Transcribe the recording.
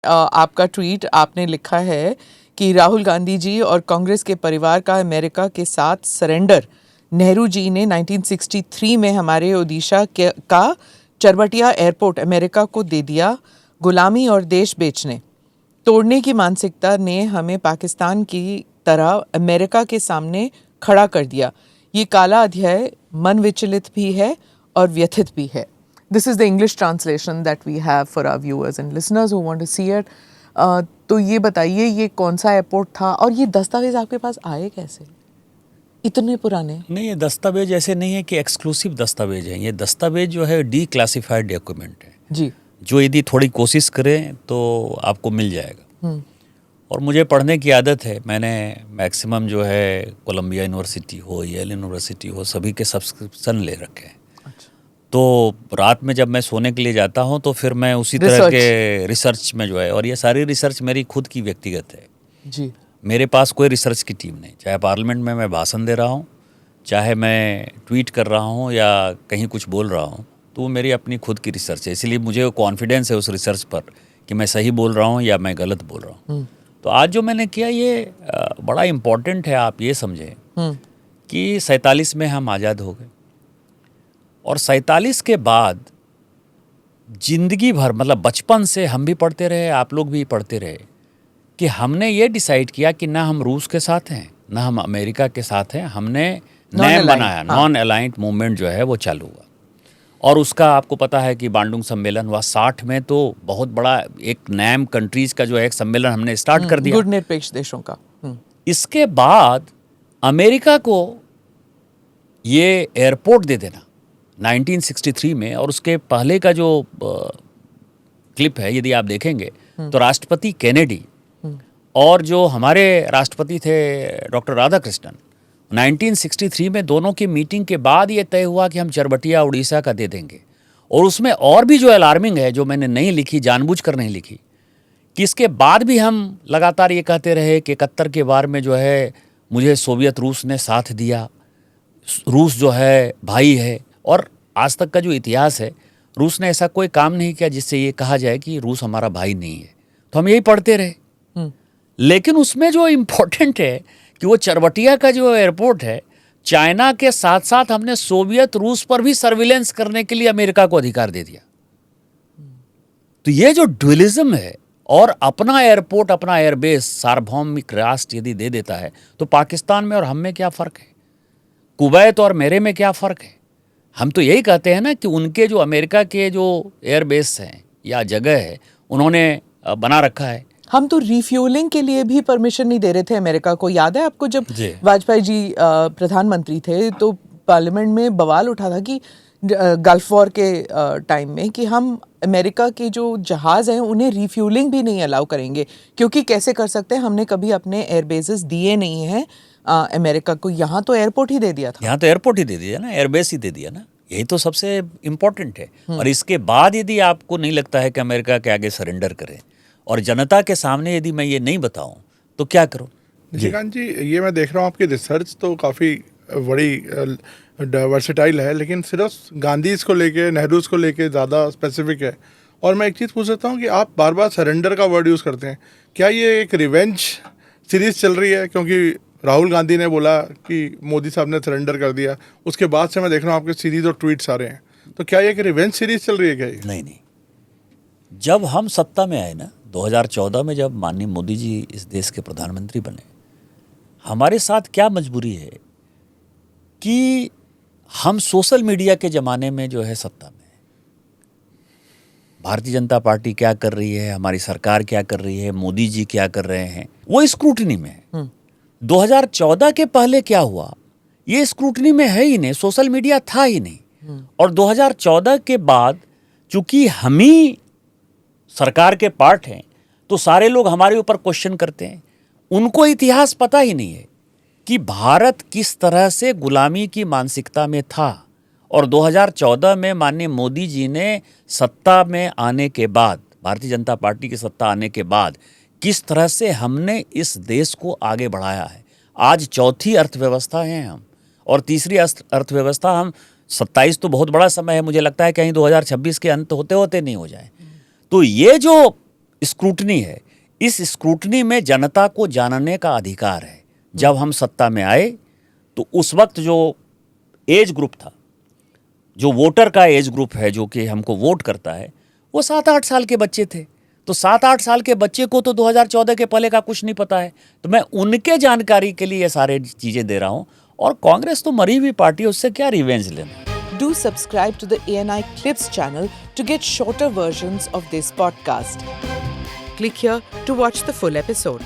आपका ट्वीट आपने लिखा है कि राहुल गांधी जी और कांग्रेस के परिवार का अमेरिका के साथ सरेंडर। नेहरू जी ने 1963 में हमारे ओडिशा का चरबटिया एयरपोर्ट अमेरिका को दे दिया। गुलामी और देश बेचने तोड़ने की मानसिकता ने हमें पाकिस्तान की तरह अमेरिका के सामने खड़ा कर दिया। ये काला अध्याय मन विचलित भी है और व्यथित भी है। This is the English translation that we have for our viewers and listeners who want to see it. तो ये बताइए ये कौन सा एयरपोर्ट था और ये दस्तावेज आपके पास आए कैसे, इतने पुराने? नहीं, ये दस्तावेज ऐसे नहीं है कि एक्सक्लूसिव दस्तावेज हैं। ये दस्तावेज जो है डी क्लासिफाइड डॉक्यूमेंट है जी, जो यदि थोड़ी कोशिश करें तो आपको मिल जाएगा। और मुझे पढ़ने की आदत है। मैंने मैक्सिमम जो है कोलंबिया यूनिवर्सिटी हो, येल यूनिवर्सिटी हो, सभी के सब्सक्रिप्शन ले रखे हैं। तो रात में जब मैं सोने के लिए जाता हूं तो फिर मैं उसी तरह के रिसर्च में जो है, और ये सारी रिसर्च मेरी खुद की व्यक्तिगत है जी। मेरे पास कोई रिसर्च की टीम नहीं। चाहे पार्लियामेंट में मैं भाषण दे रहा हूं, चाहे मैं ट्वीट कर रहा हूं या कहीं कुछ बोल रहा हूं, तो वो मेरी अपनी खुद की रिसर्च है। इसलिए मुझे कॉन्फिडेंस है उस रिसर्च पर कि मैं सही बोल रहा हूँ या मैं गलत बोल रहा हूँ। तो आज जो मैंने किया ये बड़ा इम्पोर्टेंट है। आप ये समझें कि 47 में हम आज़ाद हो गए और 47 के बाद जिंदगी भर, मतलब बचपन से हम भी पढ़ते रहे, आप लोग भी पढ़ते रहे कि हमने ये डिसाइड किया कि ना हम रूस के साथ हैं ना हम अमेरिका के साथ हैं। हमने नैम बनाया, नॉन अलाइंड मूवमेंट जो है वो चालू हुआ। और उसका आपको पता है कि बांडुंग सम्मेलन हुआ 60 में, तो बहुत बड़ा एक नैम कंट्रीज का जो है एक सम्मेलन हमने स्टार्ट कर दिया, गुटनिरपेक्ष देशों का। इसके बाद अमेरिका को ये एयरपोर्ट दे देना 1963 में, और उसके पहले का जो क्लिप है यदि आप देखेंगे तो राष्ट्रपति केनेडी और जो हमारे राष्ट्रपति थे डॉक्टर राधाकृष्णन, 1963 में दोनों की मीटिंग के बाद ये तय हुआ कि हम चरबटिया उड़ीसा का दे देंगे। और उसमें और भी जो अलार्मिंग है, जो मैंने नहीं लिखी, जानबूझकर नहीं लिखी, कि इसके बाद भी हम लगातार ये कहते रहे कि 71 के बार में जो है मुझे सोवियत रूस ने साथ दिया, रूस जो है भाई है। और आज तक का जो इतिहास है, रूस ने ऐसा कोई काम नहीं किया जिससे ये कहा जाए कि रूस हमारा भाई नहीं है। तो हम यही पढ़ते रहे। लेकिन उसमें जो इम्पोर्टेंट है कि वो चरबटिया का जो एयरपोर्ट है, चाइना के साथ साथ हमने सोवियत रूस पर भी सर्विलेंस करने के लिए अमेरिका को अधिकार दे दिया। तो ये जो ड्युअलिज्म है, और अपना एयरपोर्ट, अपना एयरबेस सार्वभौमिक राष्ट्र यदि दे देता है, तो पाकिस्तान में और हम में क्या फ़र्क है, कुवैत और मेरे में क्या फ़र्क है। हम तो यही कहते हैं ना कि उनके जो अमेरिका के जो एयरबेस हैं या जगह है उन्होंने बना रखा है। हम तो रिफ्यूलिंग के लिए भी परमिशन नहीं दे रहे थे अमेरिका को। याद है आपको जब वाजपेयी जी प्रधानमंत्री थे तो पार्लियामेंट में बवाल उठा था कि गल्फ वॉर के टाइम में कि हम अमेरिका के जो जहाज़ हैं उन्हें रिफ्यूलिंग भी नहीं अलाउ करेंगे, क्योंकि कैसे कर सकते हैं, हमने कभी अपने एयरबेसेस दिए नहीं हैं अमेरिका को। यहाँ तो एयरपोर्ट ही दे दिया था। यहाँ तो एयरपोर्ट ही दे दिया ना, एयरबेस ही दे दिया ना। यही तो सबसे इम्पोर्टेंट है। और इसके बाद यदि आपको नहीं लगता है कि अमेरिका के आगे सरेंडर करें और जनता के सामने यदि मैं ये नहीं बताऊं तो क्या करूं? निशिकांत जी, ये मैं देख रहा हूँ आपकी रिसर्च तो काफ़ी बड़ी डाइवर्सिटाइल है, लेकिन सिर्फ गांधीज को लेके, नेहरूज को लेके ज़्यादा स्पेसिफिक है। और मैं एक चीज़ पूछ सकता हूँ कि आप बार बार सरेंडर का वर्ड यूज़ करते हैं, क्या ये एक रिवेंज सीरीज़ चल रही है? क्योंकि राहुल गांधी ने बोला कि मोदी साहब ने सरेंडर कर दिया, उसके बाद से मैं देख रहा हूँ आपके सीरीज़ और ट्वीट्स आ रहे हैं, तो क्या ये एक रिवेंज सीरीज़ चल रही है क्या ये? नहीं, जब हम सत्ता में आए ना 2014 में, जब माननीय मोदी जी इस देश के प्रधानमंत्री बने, हमारे साथ क्या मजबूरी है कि हम सोशल मीडिया के ज़माने में जो है सत्ता में, भारतीय जनता पार्टी क्या कर रही है, हमारी सरकार क्या कर रही है, मोदी जी क्या कर रहे हैं, वो स्क्रूटनी में है। 2014 के पहले क्या हुआ ये स्क्रूटनी में है ही नहीं, सोशल मीडिया था ही नहीं। और 2014 के बाद चूंकि हम ही सरकार के पार्ट हैं तो सारे लोग हमारे ऊपर क्वेश्चन करते हैं। उनको इतिहास पता ही नहीं है कि भारत किस तरह से गुलामी की मानसिकता में था। और 2014 में माननीय मोदी जी ने सत्ता में आने के बाद, भारतीय जनता पार्टी की सत्ता आने के बाद किस तरह से हमने इस देश को आगे बढ़ाया है। आज चौथी अर्थव्यवस्था हैं हम, और तीसरी अर्थव्यवस्था हम। 27 तो बहुत बड़ा समय है, मुझे लगता है कहीं 2026 के अंत होते होते नहीं हो जाए। तो ये जो स्क्रूटनी है, इस स्क्रूटनी में जनता को जानने का अधिकार है। जब हम सत्ता में आए तो उस वक्त जो एज ग्रुप था, जो वोटर का एज ग्रुप है जो कि हमको वोट करता है, वो 7-8 साल के बच्चे थे। तो 7-8 साल के बच्चे को तो 2014 के पहले का कुछ नहीं पता है। तो मैं उनके जानकारी के लिए ये सारे चीज़ें दे रहा हूँ। और कांग्रेस तो मरी हुई पार्टी है, उससे क्या रिवेंज लेना। Do subscribe to the ANI Clips channel to get shorter versions of this podcast. Click here to watch the full episode.